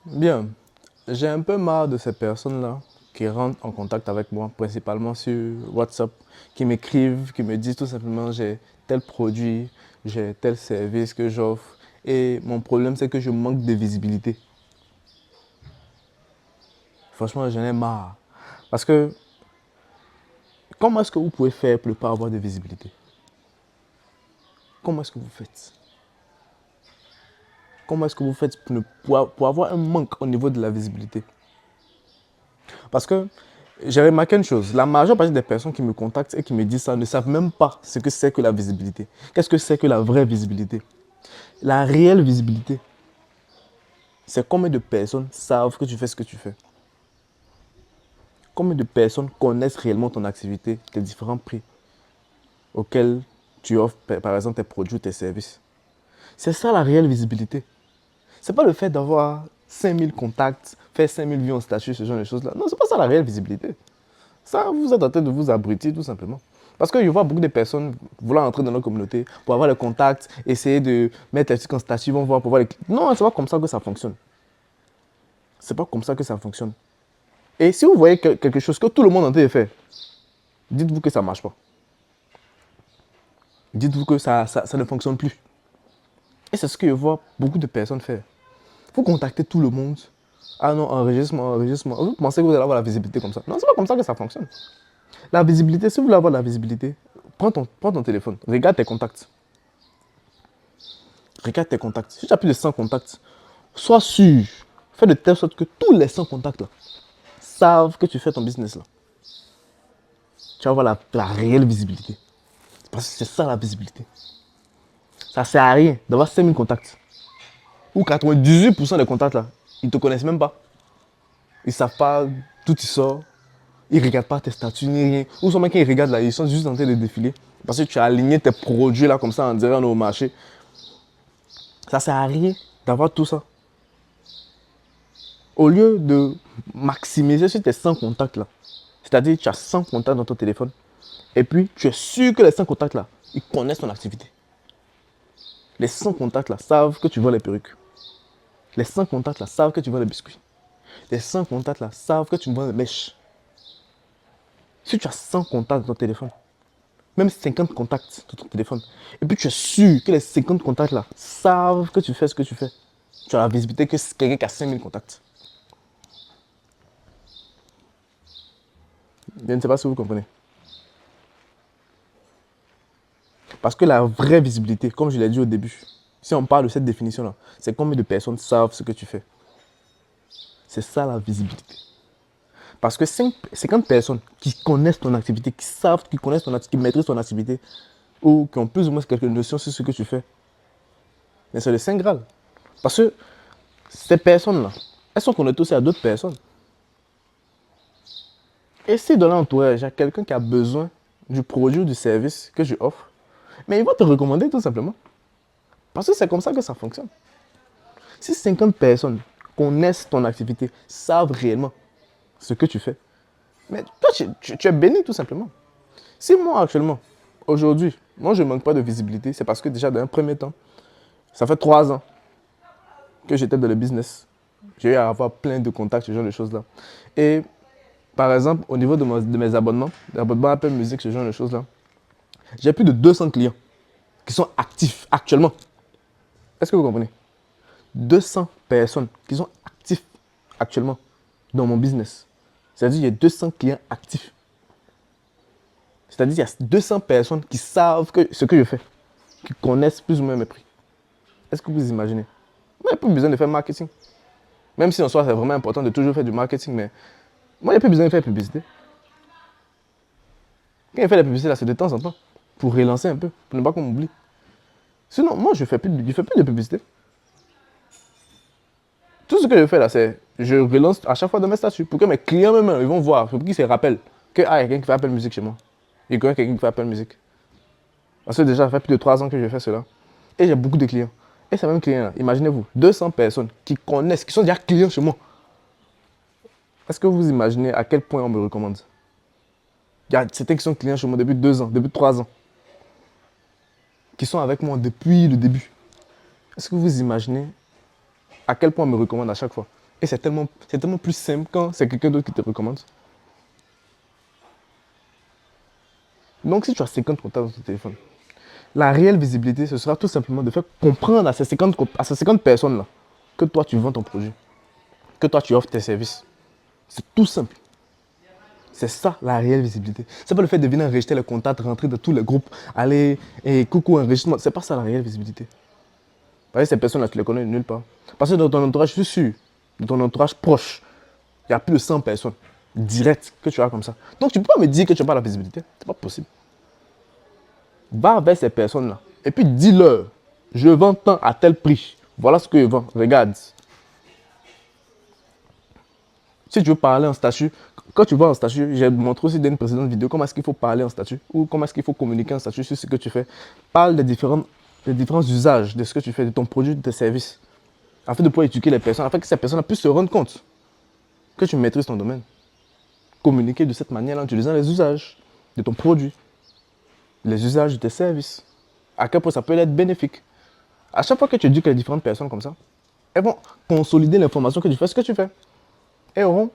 Bien, j'ai un peu marre de ces personnes-là qui rentrent en contact avec moi, principalement sur WhatsApp, qui m'écrivent, qui me disent tout simplement j'ai tel produit, j'ai tel service que j'offre. Et mon problème, c'est que je manque de visibilité. Franchement, j'en ai marre. Parce que comment est-ce que vous pouvez faire pour ne pas avoir de visibilité? Comment est-ce que vous faites? Comment est-ce que vous faites pour avoir un manque au niveau de la visibilité? Parce que j'ai remarqué une chose, la majeure partie des personnes qui me contactent et qui me disent ça ne savent même pas ce que c'est que la visibilité. Qu'est-ce que c'est que la vraie visibilité? La réelle visibilité, c'est combien de personnes savent que tu fais ce que tu fais. Combien de personnes connaissent réellement ton activité, tes différents prix auxquels tu offres, par exemple, tes produits ou tes services. C'est ça la réelle visibilité. C'est pas le fait d'avoir 5000 contacts, faire 5000 vues en statut, ce genre de choses-là. Non, c'est pas ça la réelle visibilité. Ça, vous êtes en train de vous abrutir tout simplement. Parce que je vois beaucoup de personnes vouloir entrer dans notre communauté pour avoir le contact, essayer de mettre les trucs en statut, vont voir pour voir les... Non, c'est pas comme ça que ça fonctionne. C'est pas comme ça que ça fonctionne. Et si vous voyez quelque chose que tout le monde est en train de faire, dites-vous que ça ne marche pas. Dites-vous que ça ne fonctionne plus. Et c'est ce que je vois beaucoup de personnes faire. Vous contactez tout le monde. Ah non, enregistrement, enregistrement. Vous pensez que vous allez avoir la visibilité comme ça. Non, c'est pas comme ça que ça fonctionne. La visibilité, si vous voulez avoir la visibilité, prends ton téléphone, regarde tes contacts. Regarde tes contacts. Si tu as plus de 100 contacts, sois sûr, fais de telle sorte que tous les 100 contacts là savent que tu fais ton business là. Tu vas avoir la réelle visibilité. Parce que c'est ça la visibilité. Ça ne sert à rien d'avoir 5000 contacts. Ou 98% des contacts là, ils ne te connaissent même pas. Ils ne savent pas d'où tu sors. Ils ne regardent pas tes statuts ni rien. Ou seulement quand ils regardent là, ils sont juste en train de défiler. Parce que tu as aligné tes produits là comme ça en direct au marché. Ça ne sert à rien d'avoir tout ça. Au lieu de maximiser sur tes 100 contacts là, c'est-à-dire tu as 100 contacts dans ton téléphone, et puis tu es sûr que les 100 contacts là, ils connaissent ton activité. Les 100 contacts là savent que tu vends les perruques. Les 100 contacts là savent que tu vends les biscuits. Les 100 contacts là savent que tu vends les mèches. Si tu as 100 contacts dans ton téléphone, même 50 contacts dans ton téléphone, et puis tu es sûr que les 50 contacts là savent que tu fais ce que tu fais, tu as la visibilité que c'est quelqu'un qui a 5000 contacts. Je ne sais pas si vous comprenez. Parce que la vraie visibilité, comme je l'ai dit au début, si on parle de cette définition-là, c'est combien de personnes savent ce que tu fais. C'est ça la visibilité. Parce que 50 personnes qui connaissent ton activité, qui savent, qui connaissent ton activité, qui maîtrisent ton activité, ou qui ont plus ou moins quelques notions sur ce que tu fais, mais c'est le Saint Graal. Parce que ces personnes-là, elles sont connectées aussi à d'autres personnes. Et si dans l'entourage, il y a quelqu'un qui a besoin du produit ou du service que je offre, mais il va te recommander tout simplement. Parce que c'est comme ça que ça fonctionne. Si 50 personnes connaissent ton activité, savent réellement ce que tu fais, mais toi, tu es béni tout simplement. Si moi, actuellement, aujourd'hui, moi, je ne manque pas de visibilité, c'est parce que déjà, dans un premier temps, ça fait 3 ans que j'étais dans le business. J'ai eu à avoir plein de contacts, ce genre de choses-là. Et par exemple, au niveau de mes abonnements, l'abonnement Apple Music, ce genre de choses-là, j'ai plus de 200 clients qui sont actifs actuellement. Est-ce que vous comprenez? 200 personnes qui sont actifs actuellement dans mon business. C'est-à-dire qu'il y a 200 clients actifs. C'est-à-dire qu'il y a 200 personnes qui savent ce que je fais, qui connaissent plus ou moins mes prix. Est-ce que vous imaginez? Moi, il n'y a plus besoin de faire marketing. Même si en soi, c'est vraiment important de toujours faire du marketing, mais moi, il n'y a plus besoin de faire publicité. Quand il fait la publicité, là, c'est de temps en temps, pour relancer un peu, pour ne pas qu'on m'oublie. Sinon, moi, je fais plus de publicité. Tout ce que je fais là, c'est je relance à chaque fois dans mes statuts pour que mes clients même, ils vont voir, pour qu'ils se rappellent que il y a quelqu'un qui fait Apple Music chez moi. Il connaît quelqu'un qui fait Apple Music. Parce que déjà, ça fait plus de 3 ans que je fais cela. Et j'ai beaucoup de clients. Et ces mêmes clients-là, imaginez-vous, 200 personnes qui connaissent, qui sont déjà clients chez moi. Est-ce que vous imaginez à quel point on me recommande? Il y a certains qui sont clients chez moi depuis 2 ans, depuis 3 ans, qui sont avec moi depuis le début. Est-ce que vous imaginez à quel point on me recommande à chaque fois? Et c'est tellement plus simple quand c'est quelqu'un d'autre qui te recommande. Donc, si tu as 50 contacts dans ton téléphone, la réelle visibilité, ce sera tout simplement de faire comprendre à ces 50 personnes-là que toi, tu vends ton produit, que toi, tu offres tes services. C'est tout simple. C'est ça la réelle visibilité. C'est pas le fait de venir enregistrer les contacts, rentrer dans tous les groupes, aller et coucou enregistrement. C'est pas ça la réelle visibilité. Parce que ces personnes-là, tu les connais nulle part. Parce que dans ton entourage, je suis sûr, dans ton entourage proche, il y a plus de 100 personnes directes que tu as comme ça. Donc tu peux pas me dire que tu n'as pas la visibilité. C'est pas possible. Va vers ces personnes-là et puis dis-leur, je vends tant à tel prix. Voilà ce que je vends. Regarde. Si tu veux parler en statut, quand tu vas en statut, j'ai montré aussi dans une précédente vidéo comment est-ce qu'il faut parler en statut ou comment est-ce qu'il faut communiquer en statut sur ce que tu fais. Parle des différents usages de ce que tu fais, de ton produit, de tes services, afin de pouvoir éduquer les personnes, afin que ces personnes puissent se rendre compte que tu maîtrises ton domaine. Communiquer de cette manière en utilisant les usages de ton produit, les usages de tes services, à quel point ça peut être bénéfique. À chaque fois que tu éduques les différentes personnes comme ça, elles vont consolider l'information que tu fais ce que tu fais. Elles auront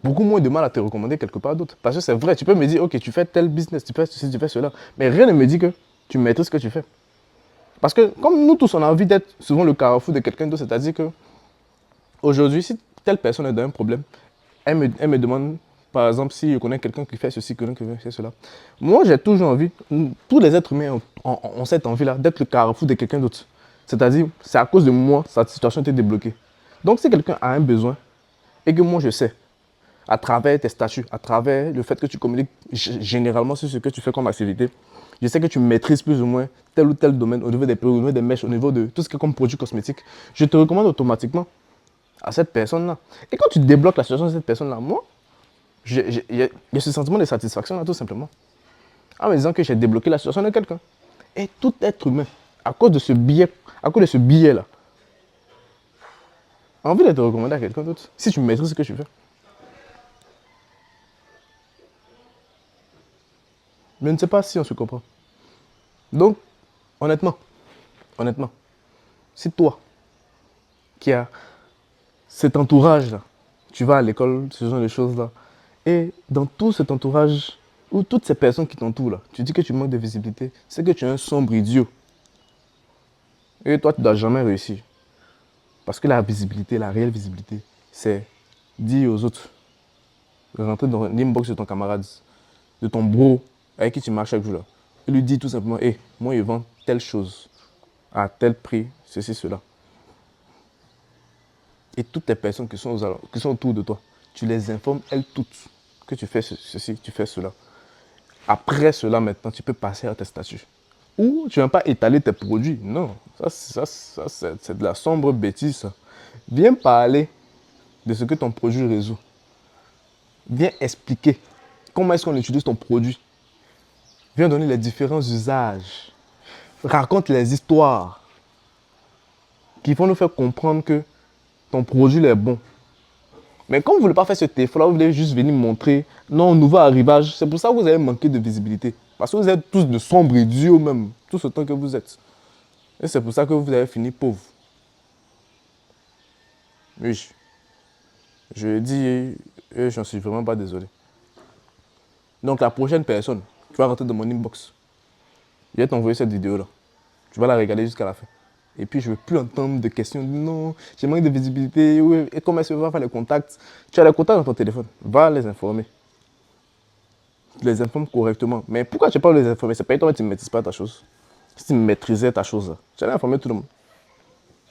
beaucoup moins de mal à te recommander quelque part d'autre. Parce que c'est vrai, tu peux me dire, ok, tu fais tel business, tu fais ceci, tu fais cela. Mais rien ne me dit que tu maîtrises ce que tu fais. Parce que comme nous tous, on a envie d'être souvent le carrefour de quelqu'un d'autre, c'est-à-dire que aujourd'hui, si telle personne est dans un problème, elle me demande, par exemple, si je connais quelqu'un qui fait ceci, quelqu'un qui fait cela. Moi, j'ai toujours envie, tous les êtres humains ont cette envie-là d'être le carrefour de quelqu'un d'autre. C'est-à-dire, c'est à cause de moi, cette situation a été débloquée. Donc, si quelqu'un a un besoin et que moi je sais, à travers tes statuts, à travers le fait que tu communiques généralement sur ce que tu fais comme activité, je sais que tu maîtrises plus ou moins tel ou tel domaine au niveau des mèches, au niveau de tout ce qui est comme produit cosmétique. Je te recommande automatiquement à cette personne-là. Et quand tu débloques la situation de cette personne-là, moi, il y a ce sentiment de satisfaction-là, tout simplement. En me disant que j'ai débloqué la situation de quelqu'un. Et tout être humain, à cause de ce billet-là, a envie de te recommander à quelqu'un d'autre, si tu maîtrises ce que tu fais. Je ne sais pas si on se comprend. Donc, honnêtement, honnêtement, si toi, qui as cet entourage-là, tu vas à l'école, ce genre de choses-là, et dans tout cet entourage, ou toutes ces personnes qui t'entourent là, tu dis que tu manques de visibilité, c'est que tu es un sombre idiot. Et toi, tu ne dois jamais réussir. Parce que la visibilité, la réelle visibilité, c'est dire aux autres, rentrer dans l'inbox de ton camarade, de ton bro, avec qui tu marches chaque jour là, et lui dire tout simplement, hé, moi je vends telle chose, à tel prix, ceci, cela. Et toutes les personnes qui sont autour de toi, tu les informes, elles toutes, que tu fais ceci, tu fais cela. Après cela, maintenant, tu peux passer à tes statuts. Ou tu ne vas pas étaler tes produits. Non, ça c'est de la sombre bêtise. Ça. Viens parler de ce que ton produit résout. Viens expliquer comment est-ce qu'on utilise ton produit. Viens donner les différents usages. Raconte les histoires qui vont nous faire comprendre que ton produit est bon. Mais comme vous ne voulez pas faire ce effort-là, vous voulez juste venir montrer, non, nouveau arrivage, c'est pour ça que vous avez manqué de visibilité. Parce que vous êtes tous de sombres idiots même, tout ce temps que vous êtes. Et c'est pour ça que vous avez fini pauvre. Oui, je le dis et j'en suis vraiment pas désolé. Donc la prochaine personne qui va rentrer dans mon inbox, je vais t'envoyer cette vidéo-là. Tu vas la regarder jusqu'à la fin. Et puis je ne veux plus entendre de questions. Non, j'ai manque de visibilité. Oui, et comment est-ce que tu vas faire les contacts? Tu as les contacts dans ton téléphone. Va les informer. Tu les informes correctement. Mais pourquoi tu n'as pas les informer? C'est pas toi que tu ne maîtrises pas ta chose. Si tu maîtrisais ta chose, tu allais informer tout le monde.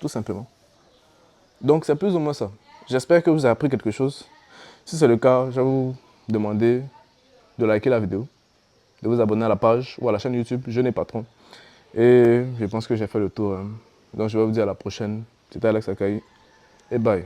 Tout simplement. Donc c'est plus ou moins ça. J'espère que vous avez appris quelque chose. Si c'est le cas, je vais vous demander de liker la vidéo, de vous abonner à la page ou à la chaîne YouTube Jeune et Patron. Et je pense que j'ai fait le tour. Donc je vais vous dire à la prochaine. C'était Alex Akai et bye.